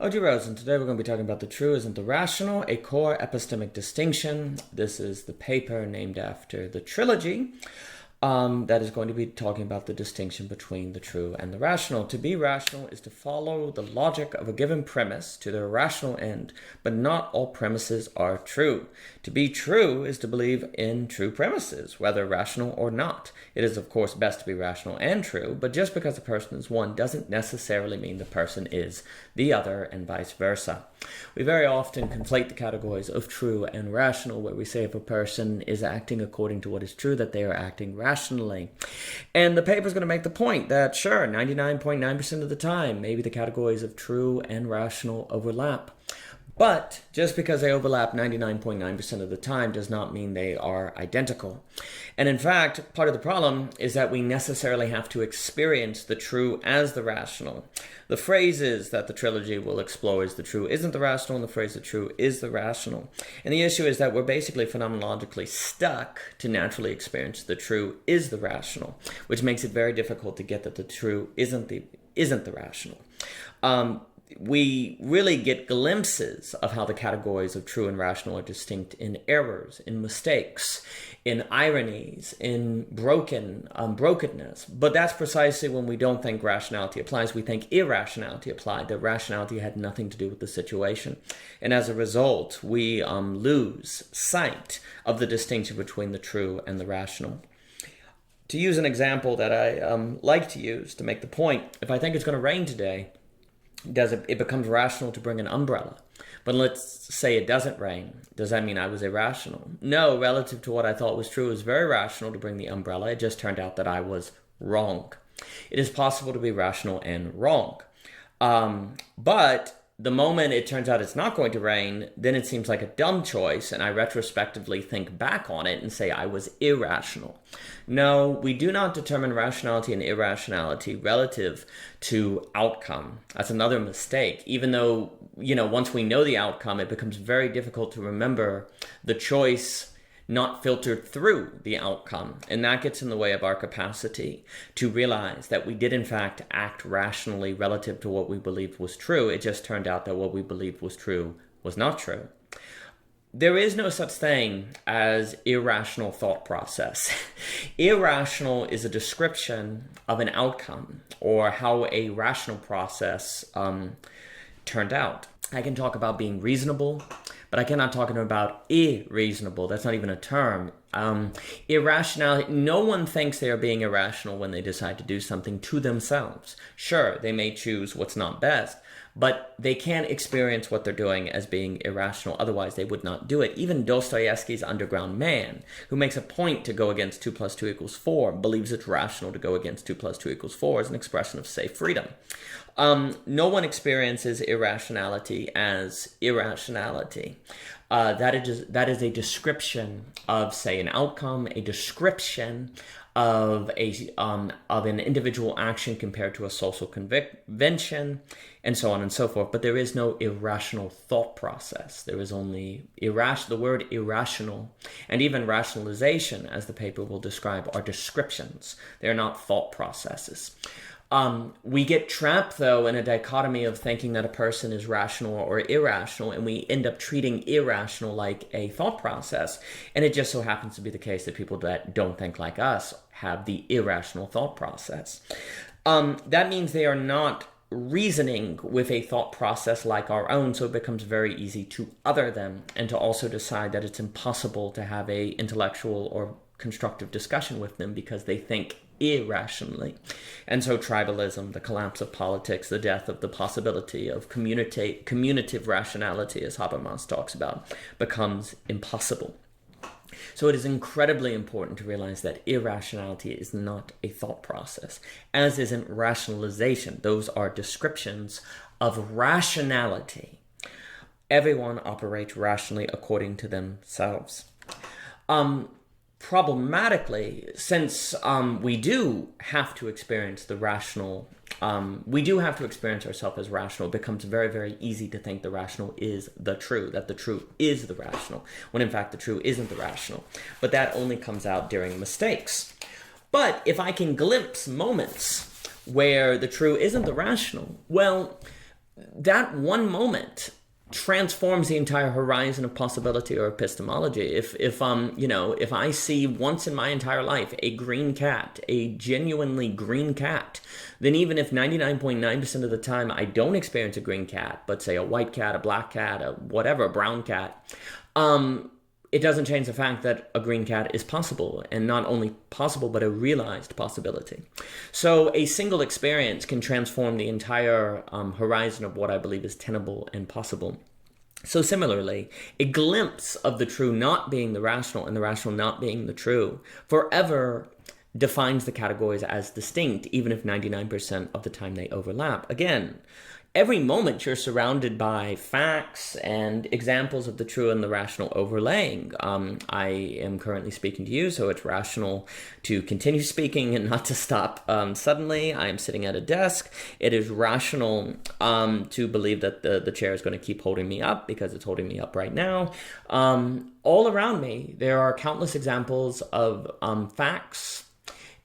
OG Rose, and today we're going to be talking about the true isn't the rational, a core epistemic distinction. This is the paper named after the trilogy that is going to be talking about the distinction between the true and the rational. To be rational is to follow the logic of a given premise to their rational end, but not all premises are true. To be true is to believe in true premises, whether rational or not. It is, of course, best to be rational and true, but just because a person is one doesn't necessarily mean the person is the other, and vice versa. We very often conflate the categories of true and rational, where we say if a person is acting according to what is true, that they are acting rationally. And the paper is going to make the point that, sure, 99.9% of the time, maybe the categories of true and rational overlap. But just because they overlap 99.9% of the time does not mean they are identical. And in fact, part of the problem is that we necessarily have to experience the true as the rational. The phrases that the trilogy will explore is the true isn't the rational, and the phrase the true is the rational. And the issue is that we're basically phenomenologically stuck to naturally experience the true is the rational, which makes it very difficult to get that the true isn't the rational. We really get glimpses of how the categories of true and rational are distinct in errors, in mistakes, in ironies, in brokenness. But that's precisely when we don't think rationality applies. We think irrationality applied, that rationality had nothing to do with the situation. And as a result, we lose sight of the distinction between the true and the rational. To use an example that I like to use to make the point, if I think it's going to rain today, it becomes rational to bring an umbrella. But let's say it doesn't rain. Does that mean I was irrational? No, relative to what I thought was true, it was very rational to bring the umbrella. It just turned out that I was wrong. It is possible to be rational and wrong. But the moment it turns out it's not going to rain, then it seems like a dumb choice, and I retrospectively think back on it and say I was irrational. No, we do not determine rationality and irrationality relative to outcome. That's another mistake. Even though, once we know the outcome, it becomes very difficult to remember the choice not filtered through the outcome. And that gets in the way of our capacity to realize that we did in fact act rationally relative to what we believed was true. It just turned out that what we believed was true was not true. There is no such thing as irrational thought process. Irrational is a description of an outcome or how a rational process turned out. I can talk about being reasonable, but I cannot talk about irreasonable. That's not even a term. Irrationality, no one thinks they are being irrational when they decide to do something to themselves. Sure, they may choose what's not best, but they can't experience what they're doing as being irrational. Otherwise, they would not do it. Even Dostoevsky's Underground Man, who makes a point to go against 2 + 2 = 4, believes it's rational to go against 2 + 2 = 4 as an expression of, say, freedom. No one experiences irrationality as irrationality. That is a description of, say, an outcome, a description of an individual action compared to a social convention, and so on and so forth. But there is no irrational thought process. There is only the word irrational, and even rationalization, as the paper will describe, are descriptions. They are not thought processes. We get trapped, though, in a dichotomy of thinking that a person is rational or irrational, and we end up treating irrational like a thought process. And it just so happens to be the case that people that don't think like us have the irrational thought process. That means they are not reasoning with a thought process like our own, so it becomes very easy to other them and to also decide that it's impossible to have a intellectual or constructive discussion with them because they think irrationally. And so tribalism, the collapse of politics, the death of the possibility of communicative rationality, as Habermas talks about, becomes impossible. So it is incredibly important to realize that irrationality is not a thought process, as isn't rationalization. Those are descriptions of rationality. Everyone operates rationally according to themselves. Problematically, since we do have to experience the rational, we do have to experience ourselves as rational, it becomes very, very easy to think the rational is the true, that the true is the rational, when in fact the true isn't the rational. But that only comes out during mistakes. But if I can glimpse moments where the true isn't the rational, well, that one moment transforms the entire horizon of possibility or epistemology. If I see once in my entire life a green cat, a genuinely green cat, then even if 99.9% of the time I don't experience a green cat, but say a white cat, a black cat, a whatever, a brown cat, it doesn't change the fact that a green cat is possible, and not only possible, but a realized possibility. So a single experience can transform the entire horizon of what I believe is tenable and possible. So similarly, a glimpse of the true not being the rational and the rational not being the true forever defines the categories as distinct, even if 99% of the time they overlap. Again, every moment you're surrounded by facts and examples of the true and the rational overlaying. I am currently speaking to you, so it's rational to continue speaking and not to stop suddenly. I am sitting at a desk. It is rational to believe that the chair is going to keep holding me up because it's holding me up right now. All around me, there are countless examples of facts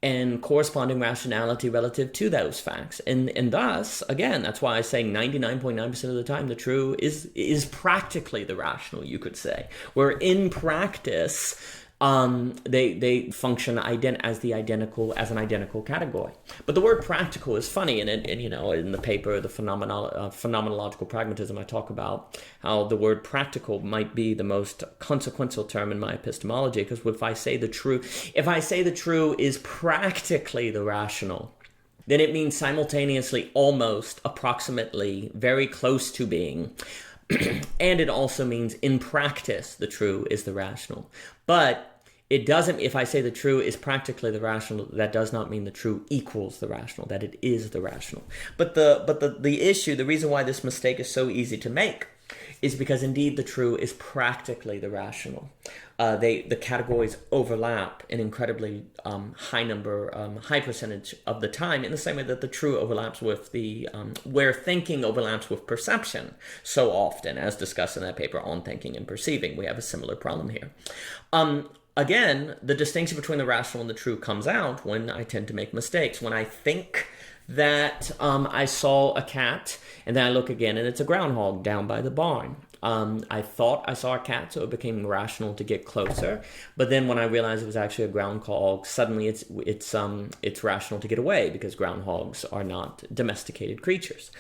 and corresponding rationality relative to those facts. And thus, again, that's why I say 99.9% of the time the true is practically the rational, you could say. Where in practice, they function as an identical category. But the word practical is funny, and in the paper, the phenomenological pragmatism, I talk about how the word practical might be the most consequential term in my epistemology, because if I say the true is practically the rational, then it means simultaneously, almost, approximately, very close to being. And it also means in practice, the true is the rational. But it doesn't, if I say the true is practically the rational, that does not mean the true equals the rational, that it is the rational. But the issue, the reason why this mistake is so easy to make is because indeed the true is practically the rational. The categories overlap an incredibly high percentage of the time, in the same way that the true overlaps with where thinking overlaps with perception so often, as discussed in that paper on thinking and perceiving. We have a similar problem here. Again, the distinction between the rational and the true comes out when I tend to make mistakes. When I think that I saw a cat, and then I look again and it's a groundhog down by the barn. I thought I saw a cat, so it became rational to get closer. But then when I realized it was actually a groundhog, suddenly it's rational to get away, because groundhogs are not domesticated creatures.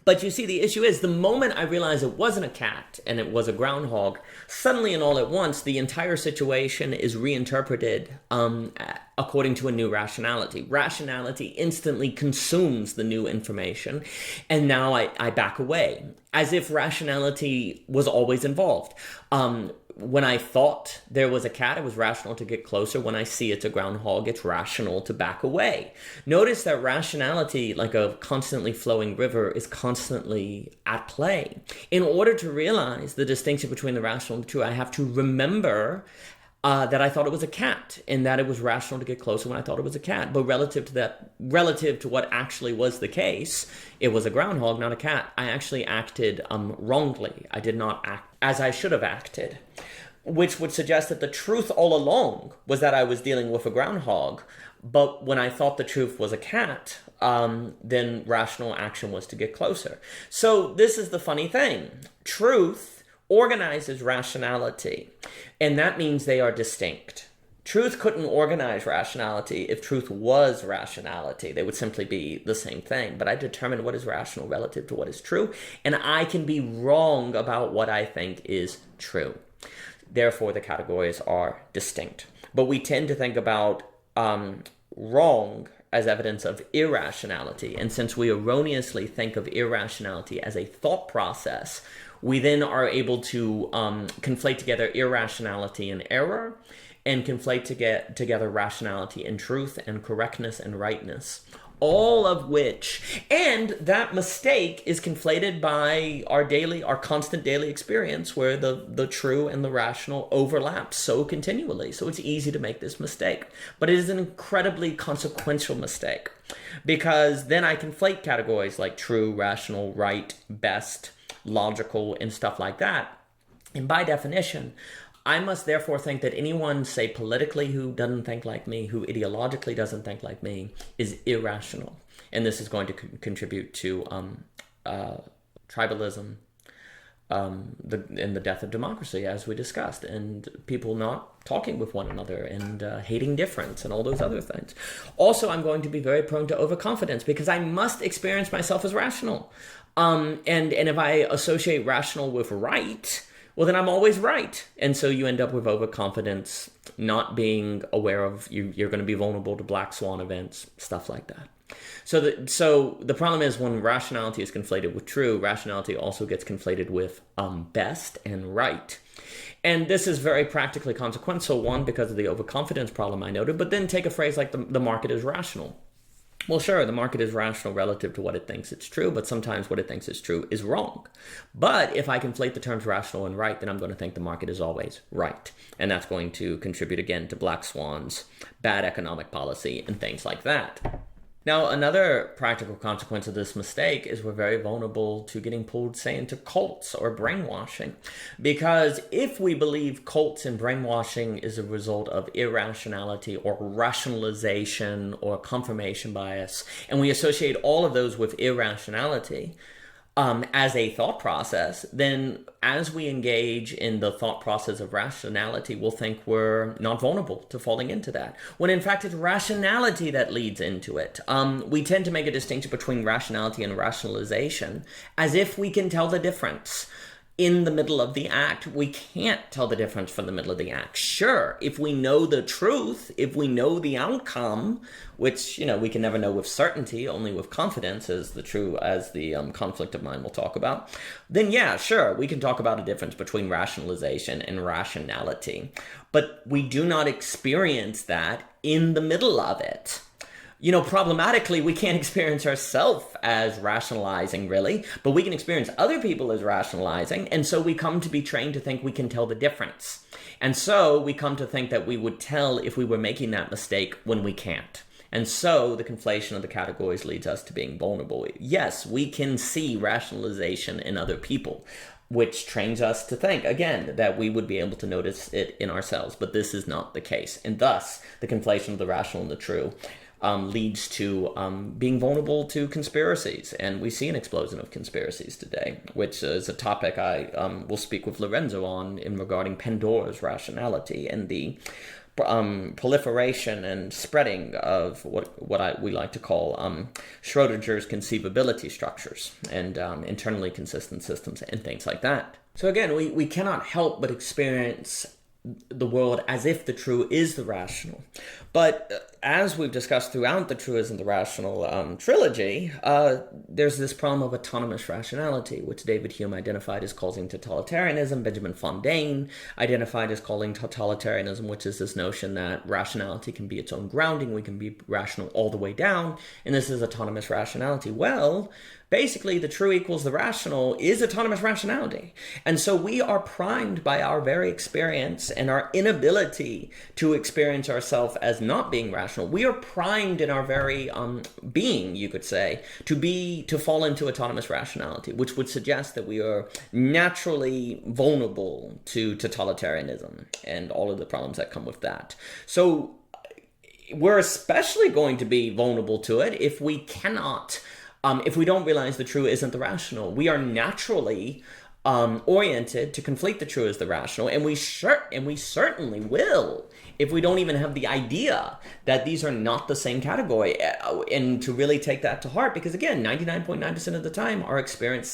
But you see, the issue is, the moment I realized it wasn't a cat and it was a groundhog, suddenly and all at once, the entire situation is reinterpreted according to a new rationality. Rationality instantly consumes the new information, and now I back away, as if rationality was always involved. When I thought there was a cat, it was rational to get closer. When I see it's a groundhog, it's rational to back away. Notice that rationality, like a constantly flowing river, is constantly at play. In order to realize the distinction between the rational and the true, I have to remember that I thought it was a cat, and that it was rational to get closer when I thought it was a cat. But relative to what actually was the case, it was a groundhog, not a cat. I actually acted wrongly. I did not act as I should have acted, which would suggest that the truth all along was that I was dealing with a groundhog. But when I thought the truth was a cat, then rational action was to get closer. So this is the funny thing. Truth organizes rationality, and that means they are distinct. Truth couldn't organize rationality if truth was rationality. They would simply be the same thing. But I determine what is rational relative to what is true, and I can be wrong about what I think is true. Therefore, the categories are distinct. But we tend to think about wrong as evidence of irrationality. And since we erroneously think of irrationality as a thought process, we then are able to conflate together irrationality and error, and conflate together rationality and truth, and correctness and rightness. All of which, and that mistake is conflated by our constant daily experience, where the true and the rational overlap so continually. So it's easy to make this mistake. But it is an incredibly consequential mistake, because then I conflate categories like true, rational, right, best, logical, and stuff like that. And by definition, I must therefore think that anyone, say politically, who doesn't think like me, who ideologically doesn't think like me, is irrational. And this is going to contribute to tribalism, and the death of democracy, as we discussed, and people not talking with one another and hating difference and all those other things. Also, I'm going to be very prone to overconfidence because I must experience myself as rational. And if I associate rational with right, well, then I'm always right. And so you end up with overconfidence, not being aware of you're going to be vulnerable to black swan events, stuff like that. So the problem is when rationality is conflated with true, rationality also gets conflated with best and right. And this is very practically consequential, one, because of the overconfidence problem I noted, but then take a phrase like the market is rational. Well, sure, the market is rational relative to what it thinks it's true, but sometimes what it thinks is true is wrong. But if I conflate the terms rational and right, then I'm going to think the market is always right. And that's going to contribute again to black swans, bad economic policy, and things like that. Now, another practical consequence of this mistake is we're very vulnerable to getting pulled, say, into cults or brainwashing. Because if we believe cults and brainwashing is a result of irrationality or rationalization or confirmation bias, and we associate all of those with irrationality, as a thought process, then as we engage in the thought process of rationality, we'll think we're not vulnerable to falling into that, when in fact it's rationality that leads into it. We tend to make a distinction between rationality and rationalization as if we can tell the difference. In the middle of the act, we can't tell the difference from the middle of the act. Sure, if we know the truth, if we know the outcome, which, we can never know with certainty, only with confidence, as the conflict of mind we'll talk about, then yeah, sure, we can talk about a difference between rationalization and rationality. But we do not experience that in the middle of it. Problematically, we can't experience ourselves as rationalizing, really, but we can experience other people as rationalizing, and so we come to be trained to think we can tell the difference. And so we come to think that we would tell if we were making that mistake when we can't. And so the conflation of the categories leads us to being vulnerable. Yes, we can see rationalization in other people, which trains us to think, again, that we would be able to notice it in ourselves, but this is not the case. And thus, the conflation of the rational and the true leads to being vulnerable to conspiracies. And we see an explosion of conspiracies today, which is a topic I will speak with Lorenzo on in regarding Pandora's rationality and the proliferation and spreading of what we like to call Schrodinger's conceivability structures and internally consistent systems and things like that. So again, we cannot help but experience the world as if the true is the rational. But as we've discussed throughout the True Isn't the Rational trilogy, there's this problem of autonomous rationality, which David Hume identified as causing totalitarianism. Benjamin Fontaine identified as calling totalitarianism, which is this notion that rationality can be its own grounding. We can be rational all the way down, and this is autonomous rationality. Well, basically, the true equals the rational is autonomous rationality. And so we are primed by our very experience and our inability to experience ourselves as not being rational. We are primed in our very being, you could say, to fall into autonomous rationality, which would suggest that we are naturally vulnerable to totalitarianism and all of the problems that come with that. So we're especially going to be vulnerable to it if we cannot if we don't realize the true isn't the rational. We are naturally oriented to conflate the true as the rational, and we certainly will if we don't even have the idea that these are not the same category, and to really take that to heart, because again, 99.9% of the time, our experience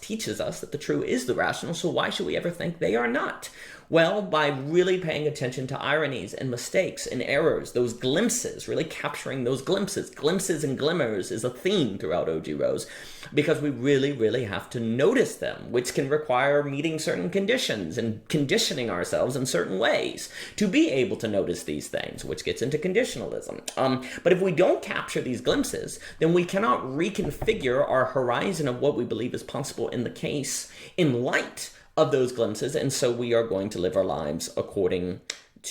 teaches us that the true is the rational, so why should we ever think they are not? Well, by really paying attention to ironies and mistakes and errors, those glimpses, really capturing those glimpses. Glimpses and glimmers is a theme throughout O.G. Rose, because we really, really have to notice them, which can require meeting certain conditions and conditioning ourselves in certain ways to be able to notice these things, which gets into conditionalism. But if we don't capture these glimpses, then we cannot reconfigure our horizon of what we believe is possible in the case in light of those glimpses, and so we are going to live our lives according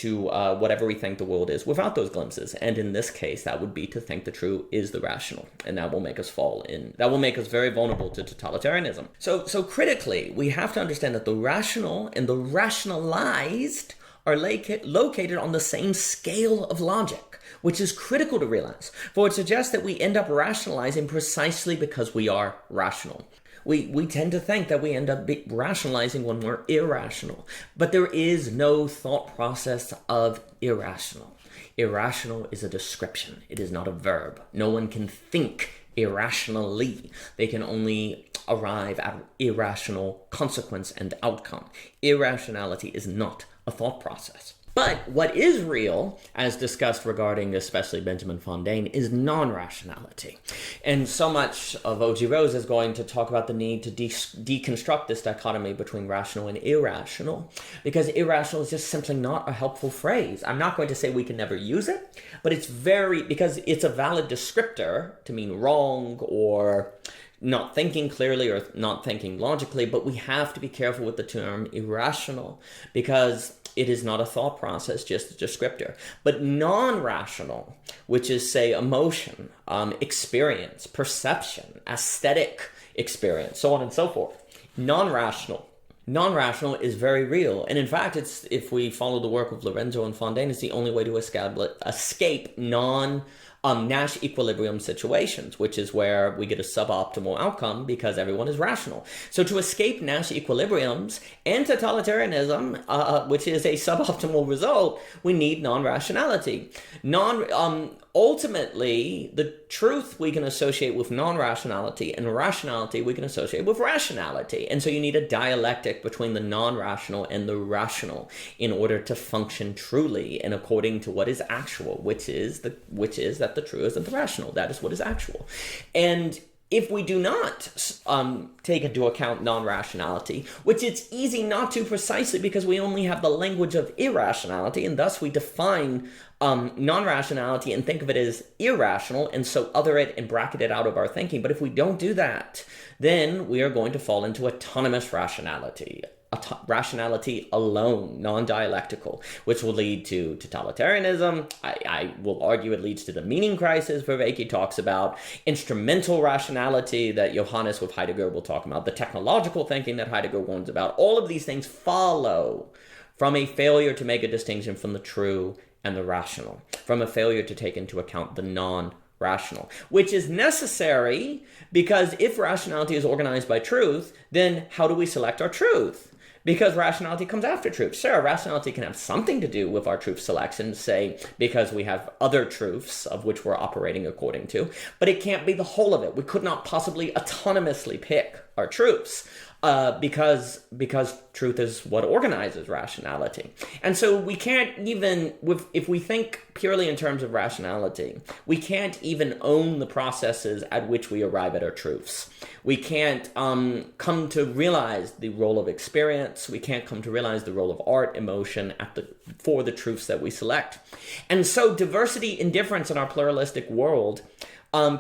whatever we think the world is without those glimpses. And in this case, that would be to think the true is the rational, and that will make us very vulnerable to totalitarianism. So critically, we have to understand that the rational and the rationalized are located on the same scale of logic, which is critical to realize, for it suggests that we end up rationalizing precisely because we are rational. We tend to think that we end up rationalizing when we're irrational, but there is no thought process of irrational. Irrational is a description. It is not a verb. No one can think irrationally. They can only arrive at irrational consequence and outcome. Irrationality is not a thought process. But what is real, as discussed regarding especially Benjamin Fontaine, is non-rationality. And so much of O.G. Rose is going to talk about the need to deconstruct this dichotomy between rational and irrational, because irrational is just simply not a helpful phrase. I'm not going to say we can never use it, but because it's a valid descriptor to mean wrong or not thinking clearly or not thinking logically, but we have to be careful with the term irrational because it is not a thought process, just a descriptor. But non-rational, which is, say, emotion, experience, perception, aesthetic experience, so on and so forth. Non-rational is very real. And in fact, if we follow the work of Lorenzo and Fontaine, it's the only way to escape Nash equilibrium situations, which is where we get a suboptimal outcome because everyone is rational. So to escape Nash equilibriums and totalitarianism, which is a suboptimal result, we need non-rationality. Ultimately, the truth we can associate with non-rationality, and rationality we can associate with rationality. And so you need a dialectic between the non-rational and the rational in order to function truly and according to what is actual, which is that the true isn't the rational. That is what is actual. And if we do not take into account non-rationality, which it's easy not to precisely because we only have the language of irrationality, and thus we define non-rationality and think of it as irrational, and so other it and bracket it out of our thinking. But if we don't do that, then we are going to fall into autonomous rationality. Rationality alone, non-dialectical, which will lead to totalitarianism. I will argue it leads to the meaning crisis Vervaeke talks about, instrumental rationality that Johannes with Heidegger will talk about, the technological thinking that Heidegger warns about. All of these things follow from a failure to make a distinction from the true and the rational, from a failure to take into account the non-rational, which is necessary because if rationality is organized by truth, then how do we select our truth? Because rationality comes after truth. Sure, rationality can have something to do with our truth selection, say, because we have other truths of which we're operating according to, but it can't be the whole of it. We could not possibly autonomously pick our truths because truth is what organizes rationality. And so we can't even, if we think purely in terms of rationality, we can't even own the processes at which we arrive at our truths. We can't come to realize the role of experience. We can't come to realize the role of art, emotion for the truths that we select. And so diversity indifference in our pluralistic world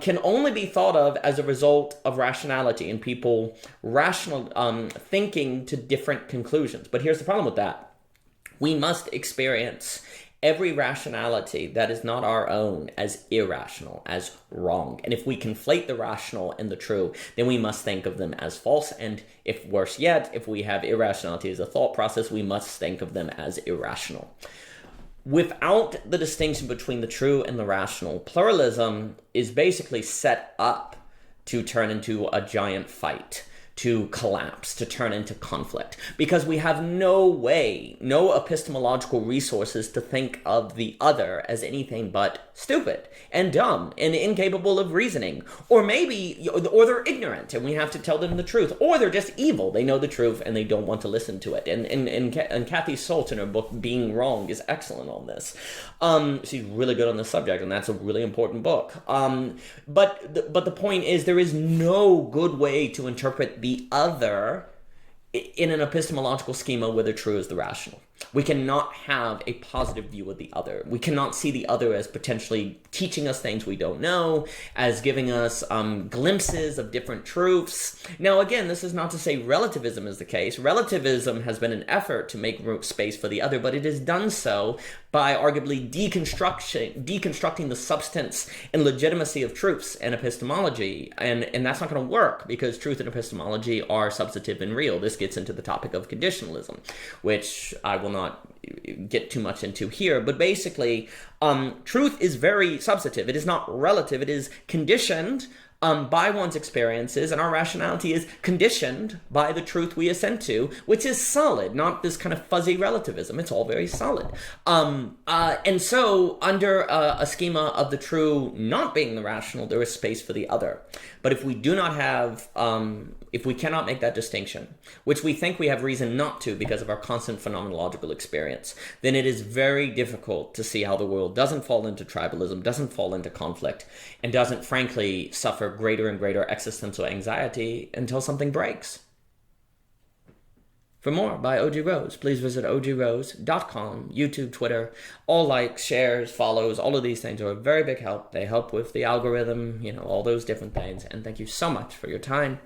can only be thought of as a result of rationality and people thinking to different conclusions. But here's the problem with that. We must experience every rationality that is not our own as irrational, as wrong. And if we conflate the rational and the true, then we must think of them as false. And if worse yet, if we have irrationality as a thought process, we must think of them as irrational. Without the distinction between the true and the rational, pluralism is basically set up to turn into a giant fight, to collapse, to turn into conflict, because we have no epistemological resources to think of the other as anything but stupid and dumb and incapable of reasoning, or they're ignorant and we have to tell them the truth, or they're just evil. They know the truth and they don't want to listen to it. And Kathy Solt in her book Being Wrong is excellent on this. She's really good on this subject, and that's a really important book. But the point is, there is no good way to interpret the other in an epistemological schema where the true is the rational. We cannot have a positive view of the other. We cannot see the other as potentially teaching us things we don't know, as giving us glimpses of different truths. Now, again, this is not to say relativism is the case. Relativism has been an effort to make space for the other, but it has done so by arguably deconstructing the substance and legitimacy of truths and epistemology. And that's not going to work, because truth and epistemology are substantive and real. This gets into the topic of conditionalism, which I will not get too much into here. But basically, truth is very substantive. It is not relative. It is conditioned by one's experiences, and our rationality is conditioned by the truth we assent to, which is solid, not this kind of fuzzy relativism. It's all very solid. And so, under a schema of the true not being the rational, there is space for the other. But if we do not have, if we cannot make that distinction, which we think we have reason not to because of our constant phenomenological experience, then it is very difficult to see how the world doesn't fall into tribalism, doesn't fall into conflict, and doesn't, frankly, suffer greater and greater existential anxiety until something breaks. For more by OG Rose, please visit ogrose.com, YouTube, Twitter. All likes, shares, follows, all of these things are a very big help. They help with the algorithm, all those different things. And thank you so much for your time.